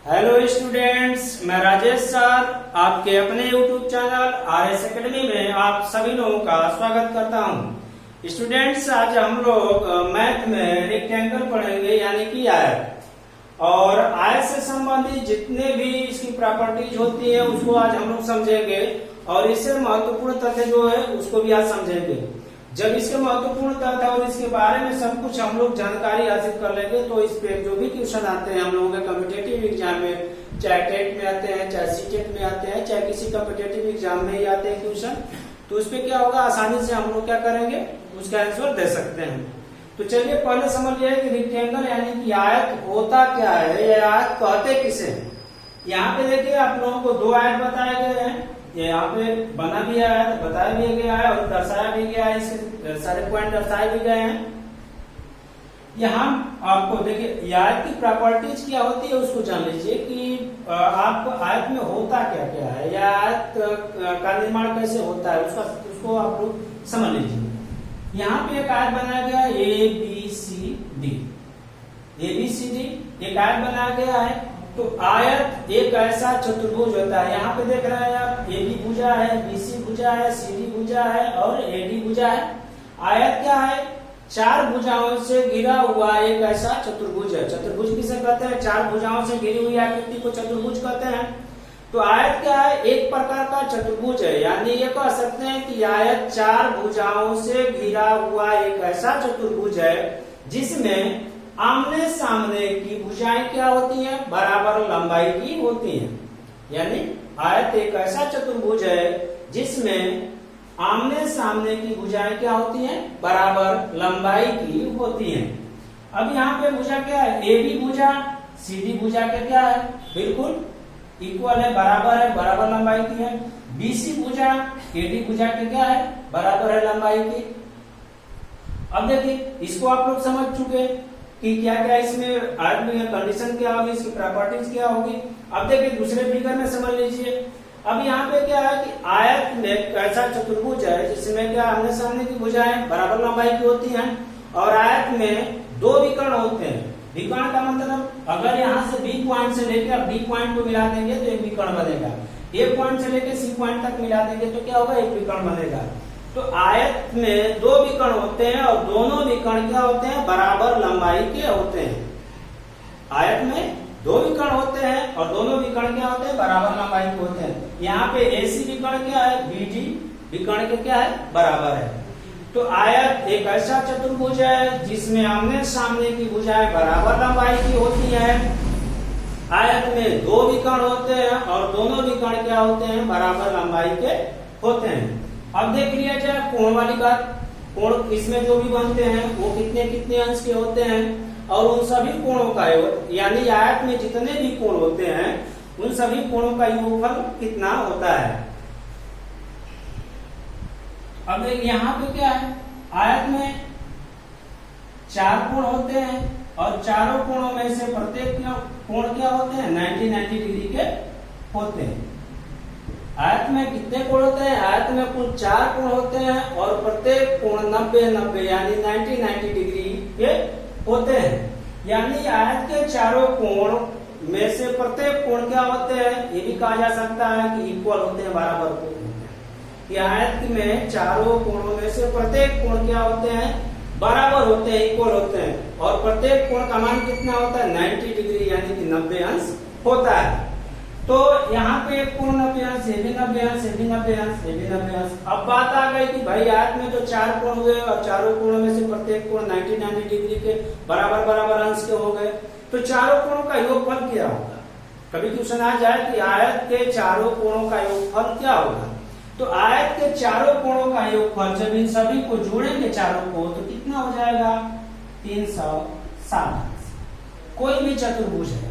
Hello students, मैं Rajesh sir आपके अपने यूट्यूब चैनल RS एकेडमी में आप सभी लोगों का स्वागत करता हूं। स्टूडेंट्स, आज हम लोग मैथ में रेक्टेंगल पढ़ेंगे यानी कि आयत। और आयत से संबंधित जितने भी इसकी प्रॉपर्टीज होती है उसको आज हम लोग समझेंगे और इससे महत्वपूर्ण तथ्य जो है उसको भी आज समझेंगे। जब इसके महत्वपूर्ण तथ्य और इसके बारे में सब कुछ हम लोग जानकारी हासिल कर लेंगे तो इस पे जो भी क्वेश्चन आते हैं हम लोगों के कॉम्पिटेटिव एग्जाम में, चाहे टेट में आते हैं, चाहे सीटेट में आते हैं, चाहे किसी कॉम्पिटेटिव एग्जाम में ही आते हैं क्वेश्चन, तो उस पे क्या होगा, आसानी से हम लोग क्या करेंगे, उसका आंसर दे सकते हैं। तो चलिए पहले समझ लिया कि रेक्टेंगल यानी कि आयत होता क्या है या आयत कहते किसे। यहाँ पे देखिए आप लोगों को दो आयत बताए गए हैं, ये यहाँ पे बना भी है, बताया भी गया है और दर्शाया भी गया है, इसके सारे पॉइंट दर्शाए भी गए हैं। यहाँ आपको देखिए आयत की प्रॉपर्टीज क्या होती है उसको जान लीजिए कि आपको आयत में होता क्या क्या है या आयत का निर्माण कैसे होता है उसको आप लोग समझ लीजिए। यहाँ पे एक आयत बनाया गया है ABCD, एक आयत बनाया गया है। तो आयत एक ऐसा चतुर्भुज होता है, यहाँ पे देख रहे हैं आप AB भुजा है, BC भुजा है, CD भुजा है और AD भुजा है। आयत क्या है, चार भुजाओं से घिरा हुआ एक ऐसा चतुर्भुज है। चतुर्भुज किसे कहते हैं, चार भुजाओं से घिरी हुई आकृति को चतुर्भुज कहते हैं। तो आयत क्या है, एक प्रकार का चतुर्भुज है, यानी ये कह सकते हैं कि आयत चार भुजाओं से घिरा हुआ एक ऐसा चतुर्भुज है जिसमें आमने सामने की भुजाएं क्या होती हैं, बराबर लंबाई की होती हैं। यानी आयत एक ऐसा चतुर्भुज है जिसमें आमने सामने की भुजाएं क्या होती हैं, बराबर लंबाई की होती हैं। अब यहाँ पे भुजा क्या है, AB भुजा CD भुजा के क्या है, बिल्कुल इक्वल है, बराबर लंबाई की है। BC भुजा AD भुजा के क्या है, बराबर है लंबाई की। अब देखिए इसको आप लोग समझ चुके कि क्या क्या इसमें आयत में कंडीशन क्या होगी, इसकी प्रॉपर्टीज क्या होगी। अब देखिए दूसरे फिगर में समझ लीजिए। अब यहाँ पे क्या है कि आयत में ऐसा चतुर्भुज है जिसमें क्या आमने सामने की भुजाएं बराबर लंबाई की होती हैं और आयत में दो विकर्ण होते हैं। विकर्ण का मतलब अगर यहाँ से B पॉइंट से लेकर B पॉइंट को मिला देंगे तो एक विकर्ण बनेगा, A पॉइंट से लेकर C पॉइंट तक मिला देंगे तो क्या होगा, एक विकर्ण बनेगा। तो आयत में दो विकर्ण होते हैं और दोनों विकर्ण क्या होते हैं, बराबर लंबाई के होते हैं। आयत में दो विकर्ण होते हैं और दोनों विकर्ण क्या होते हैं, बराबर लंबाई के होते हैं। यहाँ पे AC विकर्ण क्या है, BD विकर्ण के क्या है, बराबर है। तो आयत एक ऐसा चतुर्भुज है जिसमें आमने सामने की भुजाएं बराबर लंबाई की होती है। आयत में दो विकर्ण होते हैं और दोनों विकर्ण क्या होते हैं, बराबर लंबाई के होते हैं। अब देख लिया जाए कोण वाली बात। कोण इसमें जो भी बनते हैं वो कितने कितने अंश के होते हैं और उन सभी कोणों का यानी आयत में जितने भी कोण होते हैं उन सभी कोणों का योगफल कितना होता है। अब देख यहाँ पे क्या है, आयत में चार कोण होते हैं और चारों कोणों में से प्रत्येक कोण क्या होते हैं, 90 डिग्री के होते हैं। आयत में कितने कोण होते हैं, आयत में कुल चार कोण होते हैं और प्रत्येक कोण 90 यानी 90 डिग्री के होते हैं। यानी आयत के चारों कोण में से प्रत्येक कोण क्या होते हैं, ये भी कहा जा सकता है कि इक्वल होते हैं, बराबर कोण होते हैं। कि आयत में चारों कोणों में से प्रत्येक कोण क्या होते हैं, बराबर होते हैं, इक्वल होते हैं और प्रत्येक कोण का मान कितना होता है, 90 डिग्री यानी कि 90 अंश होता है। तो यहाँ पे एक कोण 90 अंश, ये भी 90 अंश, ये भी 90 अंश, ये भी 90 अंश। अब बात आ गई कि भाई आयत में तो चार कोण हुए और चारों कोणों में से प्रत्येक कोण 90 डिग्री के बराबर अंश के हो गए, तो चारों कोणों का योगफल क्या होगा। कभी क्वेश्चन आ जाए कि आयत के चारों कोणों का योगफल क्या होगा, तो आयत के चारों कोणों का योगफल जब इन सभी को जोड़ेंगे चारों को तो कितना हो जाएगा, 360 अंश। कोई भी चतुर्भुज है,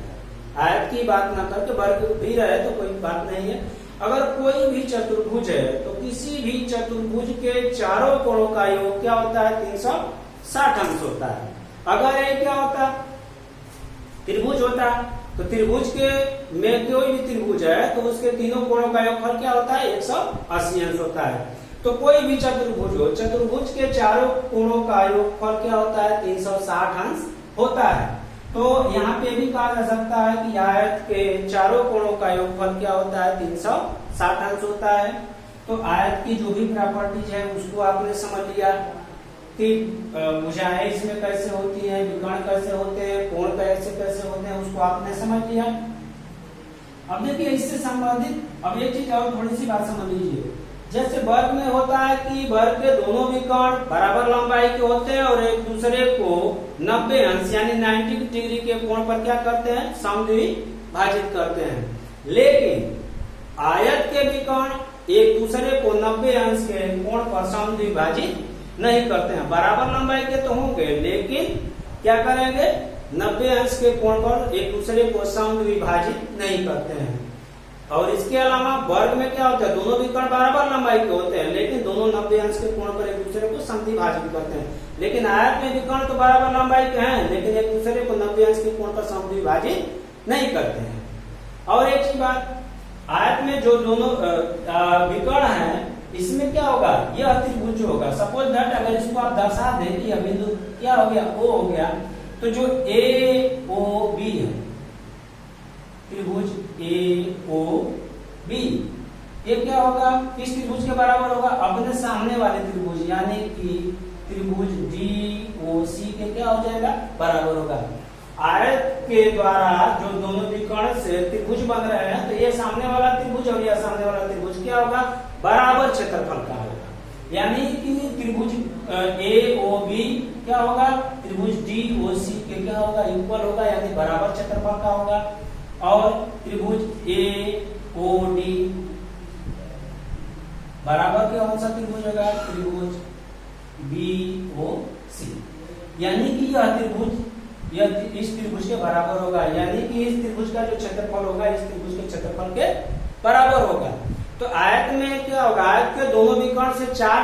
आयत की बात ना करके वर्ग भी रहे तो कोई बात नहीं है, अगर कोई भी चतुर्भुज है तो किसी भी चतुर्भुज के चारों कोणों का योग क्या होता है, 360 अंश होता है। अगर ये क्या होता, त्रिभुज होता, तो त्रिभुज के में कोई भी त्रिभुज है तो उसके तीनों कोणों का योगफल क्या होता है, 180 अंश होता है। तो कोई भी चतुर्भुज हो, चतुर्भुज के चारों कोणों का योगफल क्या होता है, 360 अंश होता है। तो यहाँ पे भी कहा जा सकता है कि आयत के चारों कोणों का योगफल क्या होता है, 360 अंश होता है। तो आयत की जो भी प्रॉपर्टीज है उसको आपने समझ लिया कि भुजाएं इसमें कैसे होती है, विकर्ण कैसे होते हैं, कोण कैसे होते हैं, उसको आपने समझ लिया। अब देखिए इससे संबंधित अब एक चीज और थोड़ी सी बात समझ लीजिए। जैसे वर्ग में होता है कि वर्ग के दोनों विकर्ण बराबर लंबाई के होते हैं और एक दूसरे को 90 अंश यानी 90 डिग्री के कोण पर क्या करते हैं, समद्विभाजित करते हैं। लेकिन आयत के विकर्ण एक दूसरे को 90 अंश के कोण पर समद्विभाजित नहीं करते हैं। बराबर लंबाई के तो होंगे लेकिन क्या करेंगे, 90 अंश के कोण पर एक दूसरे को समद्विभाजित नहीं करते हैं। और इसके अलावा वर्ग में क्या होता है, दोनों विकर्ण बराबर लंबाई के होते हैं लेकिन दोनों 90 अंश के कोण पर एक दूसरे को समद्विभाजित करते हैं। लेकिन आयत में विकर्ण तो बराबर लंबाई के हैं लेकिन एक दूसरे को 90 अंश के कोण पर समद्विभाजित नहीं करते हैं। और एक चीज बात, आयत में जो दोनों विकर्ण हैं इसमें क्या होगा, यह त्रिभुज होगा। सपोज दैट अगर इसको आप दर्शा दें कि यह बिंदु क्या हो गया, ओ हो गया, तो जो ए ओ बी है, त्रिभुज ए ओ बी, ये क्या होगा, किस त्रिभुज के बराबर होगा, अपने सामने वाले त्रिभुज यानी कि त्रिभुज डी ओ सी के क्या हो जाएगा, बराबर होगा। आयत के द्वारा जो दोनों विकर्ण से त्रिभुज बन रहे हैं तो ये सामने वाला त्रिभुज और यह सामने वाला त्रिभुज क्या होगा, बराबर क्षेत्रफल का होगा। यानी कि त्रिभुज ए ओ बी क्या होगा, त्रिभुज डी ओ सी के क्या होगा, इक्वल होगा यानी बराबर क्षेत्रफल का होगा। और त्रिभुज ए ओ डी बराबर कौन सा त्रिभुज होगा, त्रिभुज बी ओ सी, यानी कि यह त्रिभुज यह इस त्रिभुज के बराबर होगा। यानी कि इस त्रिभुज का जो क्षेत्रफल होगा इस त्रिभुज के क्षेत्रफल के बराबर होगा। तो आयत में क्या होगा, आयत के दोनों विकर्ण से 4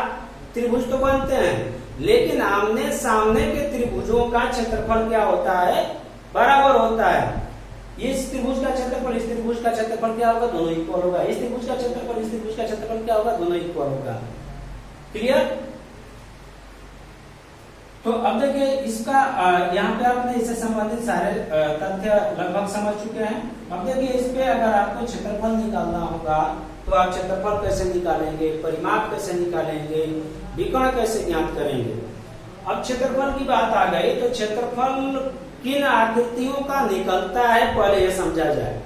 त्रिभुज तो बनते हैं लेकिन आमने सामने के त्रिभुजों का क्षेत्रफल क्या होता है, बराबर होता है। इस त्रिभुज का क्षेत्रफल इस त्रिभुज का क्षेत्रफल क्या होगा, दोनों इक्वल होगा। इस त्रिभुज का क्षेत्रफल इस त्रिभुज का क्षेत्रफल क्या होगा, दोनों इक्वल होगा। क्लियर। तो अब देखिए इसका यहाँ पे आपने इससे संबंधित सारे तथ्य लगभग समझ चुके हैं। अब देखिए इस पे अगर आपको क्षेत्रफल निकालना होगा तो आप क्षेत्रफल कैसे निकालेंगे, परिमाप कैसे निकालेंगे, विकर्ण कैसे ज्ञात करेंगे। अब क्षेत्रफल की बात आ गई तो क्षेत्रफल किन आकृतियों का निकलता है पहले ये समझा जाए।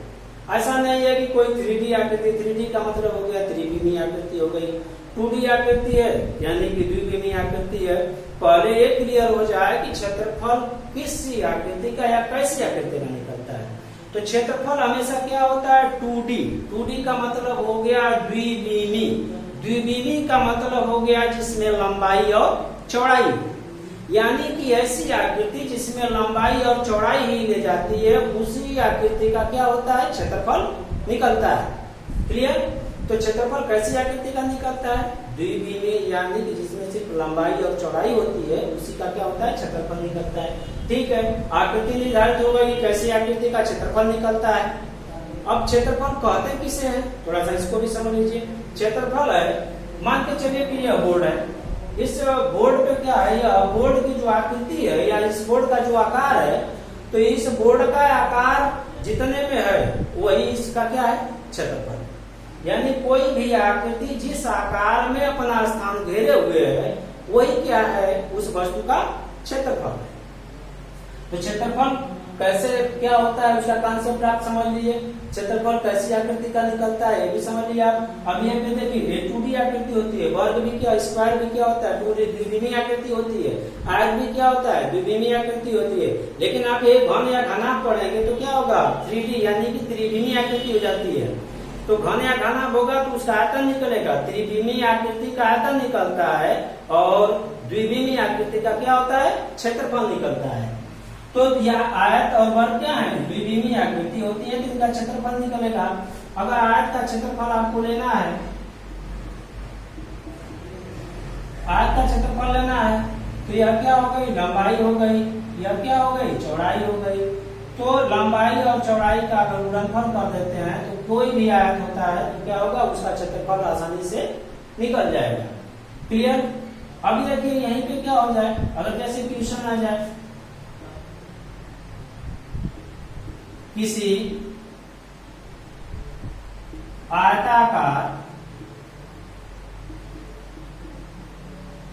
ऐसा नहीं है कि कोई 3D आकृति, 3D का मतलब हो गया त्रिविमी आकृति हो गई, 2D आकृति है यानी कि द्विविमी आकृति है। पहले ये क्लियर हो जाए कि क्षेत्रफल किस आकृति का या कैसी आकृति का निकलता है। तो क्षेत्रफल हमेशा क्या होता है, 2D। 2D का मतलब हो गया द्विविमी, द्विविमी का मतलब हो गया जिसमें लंबाई और चौड़ाई, यानी कि ऐसी आकृति जिसमें लंबाई और चौड़ाई ही ले जाती है उसी आकृति का क्या होता है, क्षेत्रफल निकलता है। क्लियर। तो क्षेत्रफल कैसी आकृति का निकलता है, द्विविमी यानी कि जिसमें सिर्फ लंबाई और चौड़ाई होती है उसी का क्या होता है, क्षेत्रफल निकलता है। ठीक है, आकृति निर्धारित हो गई, कैसी आकृति का क्षेत्रफल निकलता है। अब क्षेत्रफल कहते किसे है, थोड़ा सा इसको भी समझ लीजिए। क्षेत्रफल है, मान के चलिए कि यह बोर्ड है, इस बोर्ड पे क्या है, यह बोर्ड की जो आकृति है या इस बोर्ड का जो आकार है, तो इस बोर्ड का आकार जितने में है वही इसका क्या है, क्षेत्रफल। यानी कोई भी आकृति जिस आकार में अपना स्थान घेरे हुए है वही क्या है, उस वस्तु का क्षेत्रफल है। तो क्षेत्रफल कैसे क्या होता है उसका कॉन्सेप्ट आप समझ लीजिए। क्षेत्रफल कैसी आकृति का निकलता है ये भी समझ लिया आप। अब ये देखिए 2D आकृति होती है, वर्ग भी क्या, स्क्वायर भी क्या होता है, 2D द्विविमी आकृति होती है, आयत भी क्या होता है, द्विविमी आकृति होती है। लेकिन आप एक घन या घनाभ पढ़ेंगे तो क्या होगा, 3D यानी कि त्रिविमी आकृति हो जाती है। तो घन या घनाभ होगा तो उसका आयतन निकलेगा, त्रिविमी आकृति का आयतन निकलता है और द्विविमी आकृति का क्या होता है, क्षेत्रफल निकलता है। तो यह आयत और वर्ग क्या है, द्विविमी आकृति होती है तो इनका क्षेत्रफल निकलेगा। अगर आयत का क्षेत्रफल आपको लेना है, आयत का क्षेत्रफल लेना है तो यह क्या हो गई, लंबाई हो गई, यह क्या हो गई, चौड़ाई हो गई। तो लंबाई और चौड़ाई का अगर गुणनफल कर देते हैं तो कोई भी आयत होता है तो क्या होगा, उसका क्षेत्रफल आसानी से निकल जाएगा। क्लियर। अभी देखिए यहीं पे क्या हो जाए, अगर जैसे क्वेश्चन आ जाए किसी आयताकार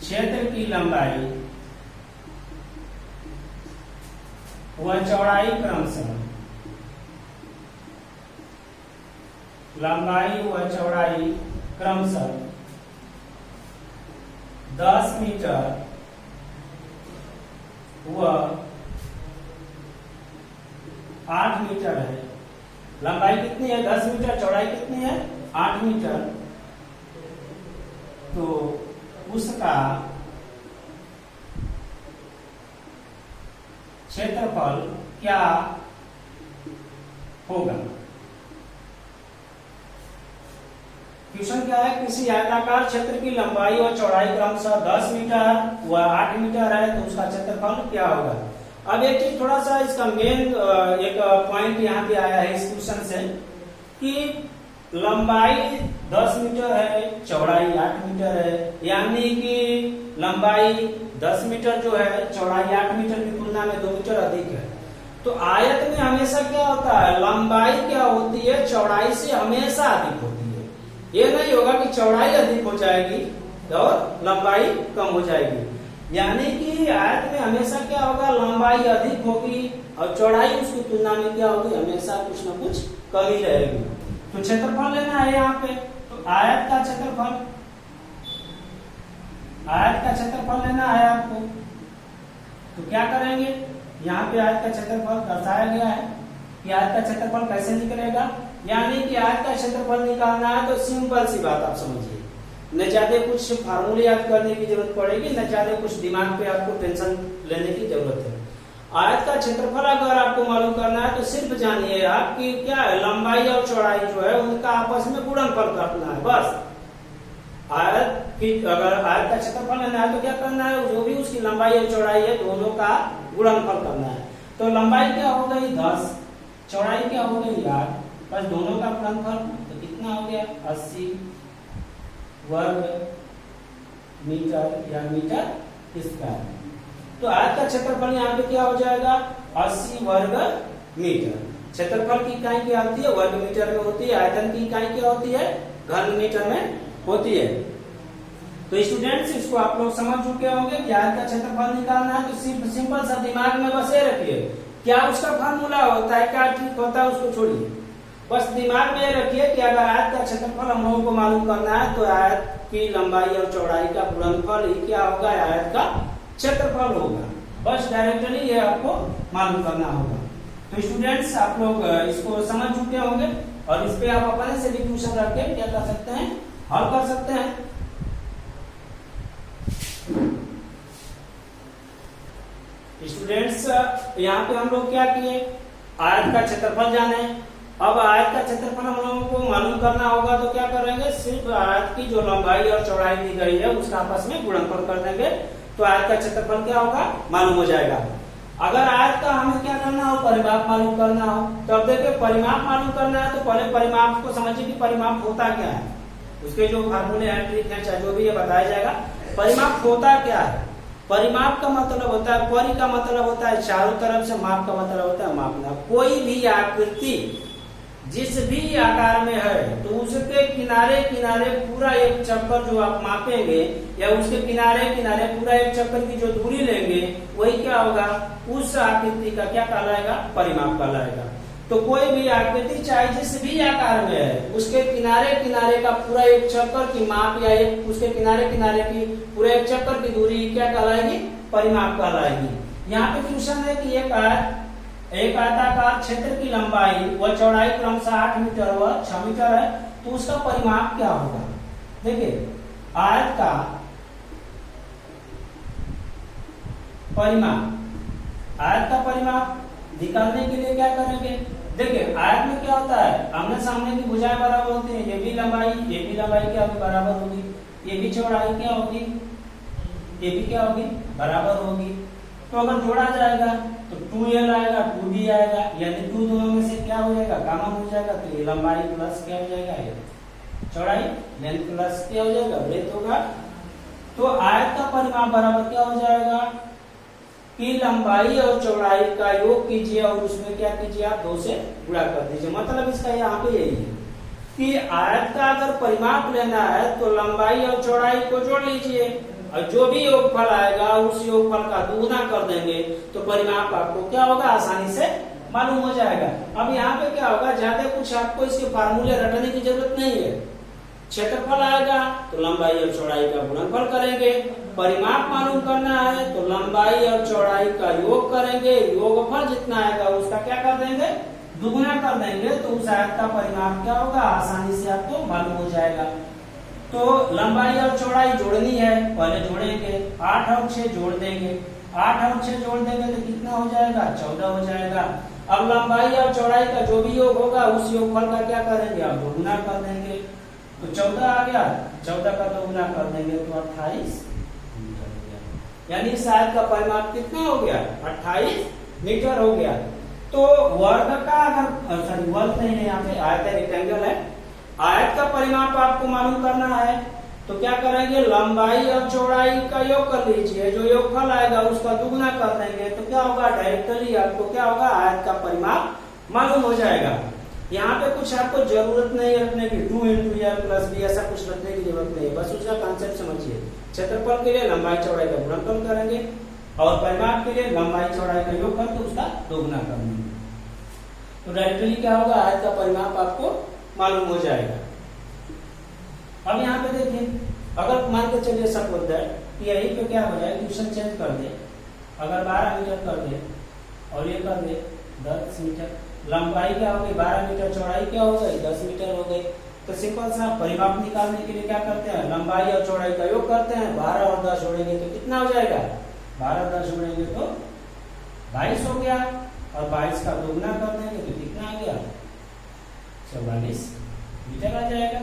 क्षेत्र की लंबाई व चौड़ाई क्रमशः लंबाई व चौड़ाई क्रमशः 10 मीटर व 8 मीटर है। लंबाई कितनी है? 10 मीटर। चौड़ाई कितनी है? 8 मीटर। तो उसका क्षेत्रफल क्या होगा? क्वेश्चन क्या है? किसी आयताकार क्षेत्र की लंबाई और चौड़ाई क्रमशः 10 मीटर व 8 मीटर है, तो उसका क्षेत्रफल क्या होगा? अब एक चीज थोड़ा सा इसका मेन एक पॉइंट यहाँ पे आया है इस क्वेश्चन से कि लंबाई 10 मीटर है, चौड़ाई 8 मीटर है, यानी कि लंबाई 10 मीटर जो है चौड़ाई 8 मीटर की तुलना में 2 मीटर अधिक है। तो आयत में हमेशा क्या होता है? लंबाई क्या होती है? चौड़ाई से हमेशा अधिक होती है। ये नहीं होगा कि चौड़ाई अधिक हो जाएगी और लंबाई कम हो जाएगी। यानी कि आयत में हमेशा क्या होगा? लंबाई अधिक होगी और चौड़ाई उसकी तुलना में क्या होगी? हमेशा कुछ न कुछ कमी रहेगी। तो क्षेत्रफल लेना है यहाँ पे, तो आयत का क्षेत्रफल लेना है आपको। तो क्या करेंगे? यहाँ पे आयत का क्षेत्रफल दर्शाया गया है कि आयत का क्षेत्रफल कैसे निकलेगा। यानी कि आयत का क्षेत्रफल निकालना है तो सिंपल सी बात आप समझिए, न ज्यादा कुछ फार्मूले याद करने की जरूरत पड़ेगी, न ज्यादा कुछ दिमाग पे आपको टेंशन लेने की जरूरत है। आयत का क्षेत्रफल अगर आपको मालूम करना है तो सिर्फ जानिए आप कि क्या है, लंबाई और चौड़ाई जो है उनका आपस में गुणनफल करना है बस। आयत की अगर आयत का क्षेत्रफल लेना है तो क्या करना है? जो भी उसकी लंबाई और चौड़ाई है दोनों का गुणनफल करना है। तो लंबाई क्या हो गई? 10, चौड़ाई क्या हो गई? 8, बस दोनों का गुणनफल। तो कितना हो गया? 80 वर्ग मीटर या मीटर स्क्वायर। तो आयत का क्षेत्रफल यहाँ पे क्या हो जाएगा? 80 वर्ग मीटर। क्षेत्रफल की इकाई क्या होती है? वर्ग मीटर में होती है। आयतन की इकाई क्या होती है? घन मीटर में होती है। तो स्टूडेंट्स इसको आप लोग समझ चुके होंगे कि आयत का क्षेत्रफल निकालना है तो सिर्फ सिंपल सा दिमाग में बसे रखिए। क्या उसका फार्मूला होता है, क्या ट्रिक होता है, उसको छोड़िए। बस दिमाग में रखिए कि अगर आयत का क्षेत्रफल हम लोगों को मालूम करना है तो आयत की लंबाई और चौड़ाई का गुणनफल ही क्या होगा? आयत का क्षेत्रफल होगा। बस डायरेक्टली ये आपको मालूम करना होगा। तो स्टूडेंट्स आप लोग इसको समझ चुके होंगे और इस पे आप अपने से भी ट्यूशन रख के क्या कर सकते हैं? हल कर सकते हैं। स्टूडेंट्स यहाँ पे हम लोग क्या किए? आयत का क्षेत्रफल जाने। अब आयत का क्षेत्रफल हम लोगों को मालूम करना होगा तो क्या करेंगे? सिर्फ आयत की जो लंबाई और चौड़ाई दी गई है उसका आपस में गुणनफल कर देंगे तो आयत का क्षेत्रफल क्या होगा? मालूम हो जाएगा। अगर आयत का हमें क्या करना हो? परिमाप मालूम करना हो। तो अब देखिए परिमाप मालूम करना है तो पहले परिमाप को समझिए कि परिमाप होता क्या है। उसके जो फार्मूले हैं, ट्रिक है, चाहे जो भी ये बताया जाएगा। परिमाप होता क्या है? परिमाप का मतलब होता है, परि का मतलब होता है चारों तरफ से, माप का मतलब होता है मापना। कोई भी आकृति जिस भी आकार में है तो उसके किनारे किनारे पूरा एक चक्कर जो आप मापेंगे या उसके किनारे किनारे पूरा एक चक्कर की जो दूरी लेंगे वही क्या होगा? उस आकृति का क्या कहलाएगा? परिमाप कहलाएगा। तो कोई भी आकृति चाहे जिस भी आकार में है उसके किनारे किनारे का पूरा एक चक्कर की माप या एक उसके किनारे किनारे की पूरा एक चक्कर की दूरी क्या कहलाएगी? परिमाप कहलाएगी। यहाँ पे क्वेश्चन है कि एक आयताकार क्षेत्र की लंबाई व चौड़ाई क्रमशः 8 मीटर व 6 मीटर है तो उसका परिमाप क्या होगा? देखिए आयत का परिमाप निकालने के लिए क्या करेंगे? देखिए आयत में क्या होता है? आमने सामने की भुजाएं बराबर होती है। ये भी लंबाई क्या होगी? बराबर होगी। ये भी चौड़ाई क्या होगी? ये भी क्या होगी? बराबर होगी। तो अगर जोड़ा जाएगा तो 2l आएगा, 2b आएगा, यानी 2 दोनों में से क्या हो जाएगा? कॉमन हो जाएगा। तो ये लंबाई प्लस क्या हो जाएगा? ये चौड़ाई, लेंथ प्लस क्या हो जाएगा? ब्रेथ होगा। तो आयत का परिमाप बराबर क्या हो जाएगा? कि लंबाई और चौड़ाई का योग कीजिए और उसमें क्या कीजिए, आप 2 से गुणा कर दीजिए। मतलब इसका यहाँ पे यही है कि आयत का अगर परिमाप लेना है तो लंबाई और चौड़ाई को जोड़ लीजिए और जो भी योगफल आएगा उस योगफल का दुगुना कर देंगे तो परिमाप आपको क्या होगा, आसानी से मालूम हो जाएगा। अब यहाँ पे क्या होगा, ज्यादा कुछ आपको इसके फार्मूले रटने की जरूरत नहीं है। क्षेत्रफल आएगा तो लंबाई और चौड़ाई का गुणनफल करेंगे, परिमाप मालूम करना है तो लंबाई और चौड़ाई का योग करेंगे, योगफल जितना आएगा उसका क्या कर देंगे, दुगुना कर देंगे, तो उस आयत का परिमाप क्या होगा, आसानी से आपको मालूम हो जाएगा। तो लंबाई और चौड़ाई जोड़नी है, पहले जोड़ेंगे, 8 और 6 जोड़ देंगे, 8 और 6 जोड़ देंगे तो कितना हो जाएगा, 14 हो जाएगा। अब लंबाई और चौड़ाई का जो भी योग होगा उस योगफल का क्या करेंगे, आप दोगुना कर देंगे, तो 14 आ गया, 14 का दोगुना कर देंगे तो 28 मीटर हो गया। यानी इस आयत का परिमाप कितना हो गया, 28 मीटर हो गया। तो वर्ग का अगर सॉरी वर्ग नहीं है, यहाँ पे आयत है, रेक्टेंगल है, आयत का परिमाप आपको मालूम करना है तो क्या करेंगे, लंबाई और चौड़ाई का योग कर लीजिए, जो योगफल आएगा उसका दुगुना कर देंगे तो क्या होगा, डायरेक्टली आपको क्या होगा, आयत का परिमाप मालूम हो जाएगा। यहाँ पे कुछ आपको जरूरत नहीं है रखने की 2 × r + b ऐसा कुछ रखने की जरूरत नहीं है, बस उसका कॉन्सेप्ट समझिए। क्षेत्रफल के लिए लंबाई चौड़ाई का गुणनफल करेंगे और परिमाप के लिए लंबाई चौड़ाई का योग करके उसका दोगुना कर देंगे तो डायरेक्टली क्या होगा, आयत का परिमाप आपको मालूम हो जाएगा। अब यहाँ पे देखिए, अगर मान के चलिए सपोज दैट कि यही पे क्या हो जाए, क्वेश्चन चेंज कर दे, अगर 12 मीटर कर दे और ये कर दे 10 मीटर, लंबाई क्या हो गई 12 मीटर, चौड़ाई क्या हो गई 10 मीटर हो गई, तो सिंपल सा परिमाप निकालने के लिए क्या करते हैं, लंबाई और चौड़ाई का योग करते हैं, 12 और 10 जोड़ेंगे तो कितना हो जाएगा, 12 और 10 जोड़ेंगे तो 22 हो गया, और 22 का दोगुना कर देंगे तो कितना आ गया, 44 मीटर आ जाएगा।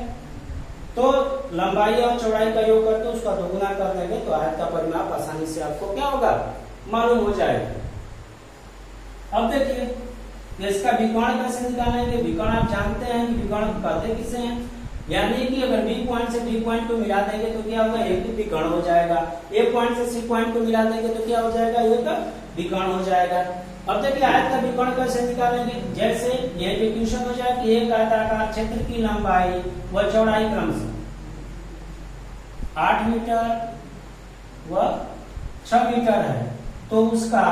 तो लंबाई और चौड़ाई का योग करके उसका दोगुना कर देंगे तो आयत का परिमाप आसानी से आपको क्या होगा, मालूम हो जाएगा। अब देखिए इसका विकर्ण कैसे निकालेंगे, विकर्ण आप जानते हैं कि विकर्ण कहते किसे हैं, यानी कि अगर बी पॉइंट से डी पॉइंट को मिला देंगे तो क्या होगा, एक विकर्ण हो जाएगा, ए पॉइंट से सी पॉइंट को मिला देंगे तो क्या हो जाएगा, एक विकर्ण हो जाएगा। अब देखिए आयत का विकर्ण कैसे निकालेंगे, जैसे ये जो क्वेश्चन हो जाए कि एक आयताकार क्षेत्र की लंबाई व चौड़ाई क्रमशः 8 मीटर व 6 मीटर है, तो उसका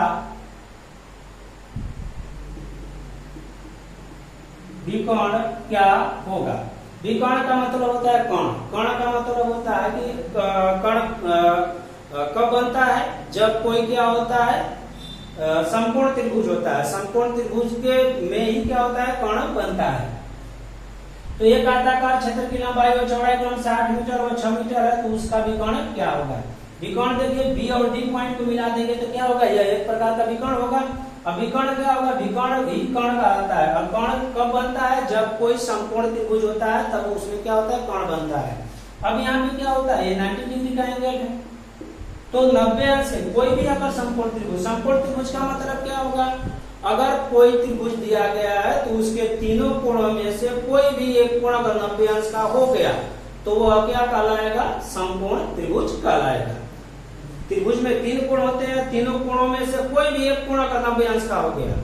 विकर्ण क्या होगा। विकर्ण का मतलब होता है कर्ण, कर्ण का मतलब होता है कि कर्ण कब बनता है, जब कोई क्या होता है, समकोण त्रिभुज होता है, समकोण त्रिभुज के में ही क्या होता है, कर्ण बनता है। तो एक आयताकार क्षेत्र की लंबाई और चौड़ाई क्रमशः 8 मीटर और 6 मीटर है, तो उसका विकर्ण क्या होगा। विकर्ण देखिए बी और डी पॉइंट को मिला देंगे तो क्या होगा, यह एक प्रकार का विकर्ण होगा। अब विकर्ण क्या होगा, विकर्ण भी कर्ण का आता है। अब कर्ण कब बनता है, जब कोई समकोण त्रिभुज होता है तब उसमें क्या होता है, कर्ण बनता है। अब यहाँ पे क्या होता है, ये 90 डिग्री का एंगल है, तो 90 अंश से कोई भी अगर समकोण त्रिभुज का मतलब क्या होगा, अगर कोई त्रिभुज दिया गया है तो उसके तीनों कोणों में से कोई भी एक कोण अगर 90 अंश का हो गया तो वह क्या कहलाएगा, समकोण त्रिभुज कहलाएगा। त्रिभुज में 3 कोण होते हैं, तीनों कोणों में से कोई भी एक कोण अगर 90 अंश का हो गया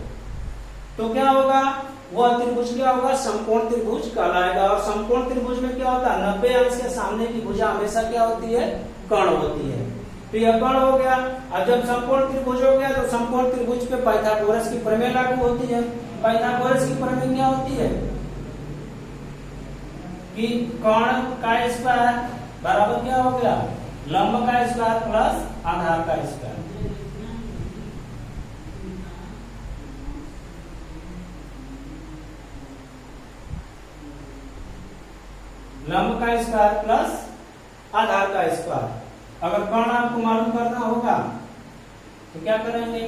तो क्या होगा, वह त्रिभुज क्या होगा, समकोण त्रिभुज कहलाएगा। और समकोण त्रिभुज में क्या होता है, 90 अंश के सामने की भुजा हमेशा क्या होती है, कर्ण होती है। तो यह कर्ण हो गया। अब जब समकोण त्रिभुज हो गया तो समकोण त्रिभुज पे पाइथागोरस की प्रमेय लागू होती है। पाइथागोरस की प्रमेय क्या होती है कि कर्ण का स्क्वायर बराबर क्या हो गया, लंब का स्क्वायर प्लस आधार का स्क्वायर। लंब का स्क्वायर प्लस आधार का स्क्वायर। अगर कर्ण आपको मालूम करना होगा तो क्या करेंगे,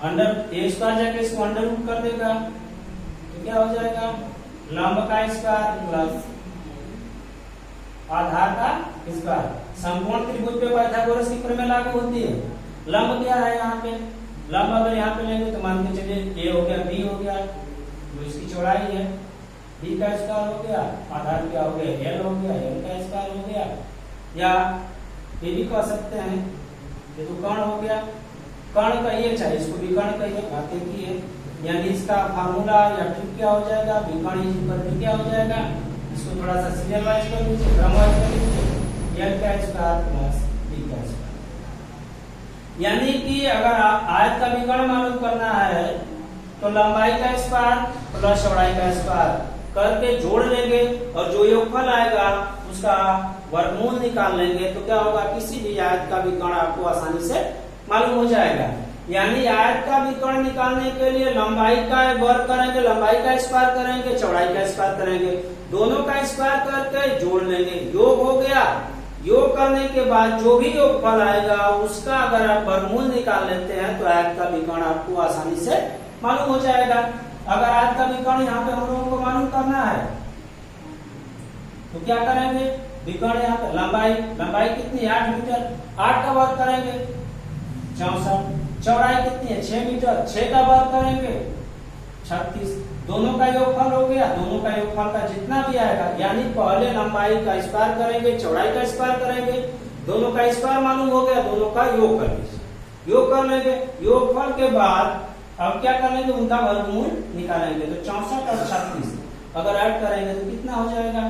अंडर ए स्क्वायर जाके इसको अंडर रूट कर देगा तो क्या हो जाएगा, लंब का स्क्वायर प्लस आधार का स्क्वायर। समकोण त्रिभुज पे पाइथागोरस की प्रमेय लागू होती है। लंब क्या है यहाँ पे, लंब अगर यहाँ पे लेंगे तो मान के चलिए ए हो गया, बी हो गया, जो इसकी चौड़ाई है, बी का स्क्वायर हो गया, आधार क्या हो गया, एल हो गया, एल का स्क्वायर हो गया, या ये भी कह सकते हैं ये तो कर्ण हो गया, कर्ण कहिए चाहे इसको विकर्ण कहिए, बातें की है। यानी इसका फार्मूला या ट्रिक क्या हो जाएगा, विकर्ण इज इक्वल टू क्या हो जाएगा, इसको थोड़ा सा सीरियल वाइज कर लीजिए, क्रम वाइज कर लीजिए, एल का स्क्वायर प्लस बी का स्क्वायर। यानी कि अगर आयत का विकर्ण मालूम करना है तो लंबाई का स्क्वायर प्लस चौड़ाई का स्क्वायर करके जोड़ लेंगे और जो योगफल आएगा उसका वर्गमूल निकाल लेंगे, तो क्या होगा, किसी भी आयत का विकर्ण आपको आसानी से मालूम हो जाएगा। यानी आयत का विकर्ण निकालने के लिए लंबाई का वर्ग करेंगे, लंबाई का स्क्वायर करेंगे, चौड़ाई का स्क्वायर करेंगे, दोनों का स्क्वायर करके जोड़ लेंगे, योग हो गया। योग करने के बाद जो भी योगफल आएगा उसका अगर आप वर्गमूल निकाल लेते हैं तो आयत का विकर्ण आपको आसानी से मालूम हो जाएगा। अगर आयत का विकर्ण यहाँ पे हम लोगों को मालूम करना है तो क्या करेंगे, विकर्ण यहाँ पे लंबाई कितनी है 8 मीटर, 8 का वर्ग करेंगे 64, चौड़ाई कितनी है 6 मीटर, 6 का वर्ग करेंगे 36, दोनों का योगफल हो गया, दोनों का योगफल का जितना भी आएगा, यानी पहले लंबाई का स्क्वायर करेंगे, चौड़ाई का स्क्वायर करेंगे, दोनों का स्क्वायर मालूम हो गया, दोनों का योग कर लीजिए, योग कर लेंगे। योगफल के बाद अब क्या कर लेंगे, उनका वर्गमूल निकालेंगे, तो 64 और 36 अगर ऐड करेंगे तो कितना हो जाएगा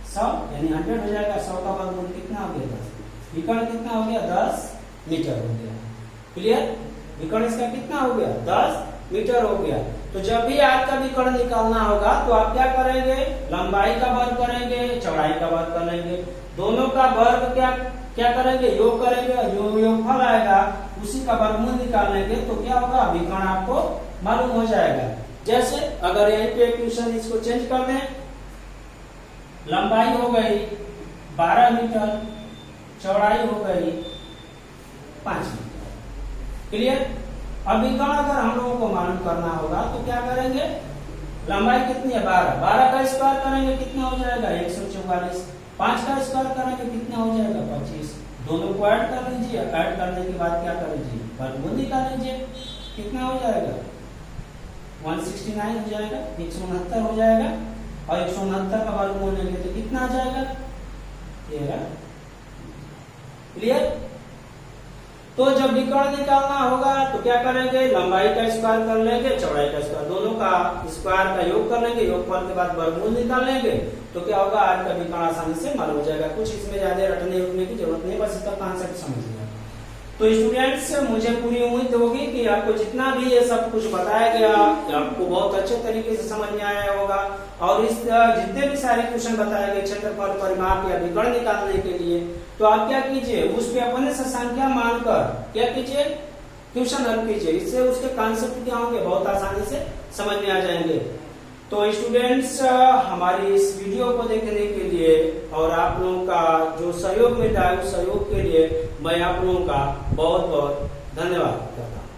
100, यानी 100 हो जाएगा। 100 का वर्गमूल कितना हो गया 10, विकर्ण कितना हो गया 10 मीटर हो गया। क्लियर, विकर्ण इसका कितना हो गया 10 मीटर हो गया। तो जब भी आयत का विकर्ण निकालना होगा तो आप क्या करेंगे, लंबाई का वर्ग करेंगे, चौड़ाई का वर्ग करेंगे, दोनों का वर्ग क्या करेंगे, योग करेंगे, जो योगफल आएगा उसी का वर्गमूल निकाल लेंगे, तो क्या होगा, विकर्ण आपको मालूम हो जाएगा। जैसे अगर यहीं पे क्वेश्चन इसको चेंज कर दें, लंबाई हो गई 12 मीटर, चौड़ाई हो गई 5 मीटर। क्लियर, अब विकर्ण अगर हम लोगों को मालूम करना होगा तो क्या करेंगे, लंबाई कितनी है 12 का स्क्वायर करेंगे कितना हो जाएगा 144, 5 का स्क्वायर करेंगे कितना हो जाएगा 25, दोनों को ऐड कर लीजिए, ऐड करने के बाद क्या कर लीजिए, वर्गमूल निकाल लीजिए, कितना हो जाएगा 169 हो जाएगा, 169 हो जाएगा, और 169 का वर्गमूल लेंगे तो कितना आ जाएगा 13। क्लियर, तो जब विकर्ण निकालना होगा तो क्या करेंगे, लंबाई का स्क्वायर कर लेंगे, चौड़ाई का स्क्वायर, दोनों का स्क्वायर का योग कर लेंगे, योगफल के बाद वर्गमूल निकाल लेंगे, तो क्या होगा, आज का विकर्ण आसानी से मालूम हो जाएगा। कुछ इसमें ज्यादा रटने उठने की जरूरत नहीं, बस इसका कॉन्सेप्ट समझ लिया। तो स्टूडेंट्स, मुझे पूरी उम्मीद होगी कि आपको जितना भी ये सब कुछ बताया गया आपको बहुत अच्छे तरीके से समझ में आया होगा, और इस जितने भी सारे क्वेश्चन बताए गए क्षेत्रफल, परिमाप या विकर्ण निकालने के लिए, तो आप क्या कीजिए, उस पे अपने से संख्या मानकर क्या कीजिए, ट्यूशन हल कीजिए, इससे उसके कॉन्सेप्ट क्या होंगे बहुत आसानी से समझ में आ जाएंगे। तो स्टूडेंट्स, हमारी इस वीडियो को देखने के लिए और आप लोगों का जो सहयोग मिल रहा है उस सहयोग के लिए मैं आप लोगों का बहुत बहुत धन्यवाद करता हूँ।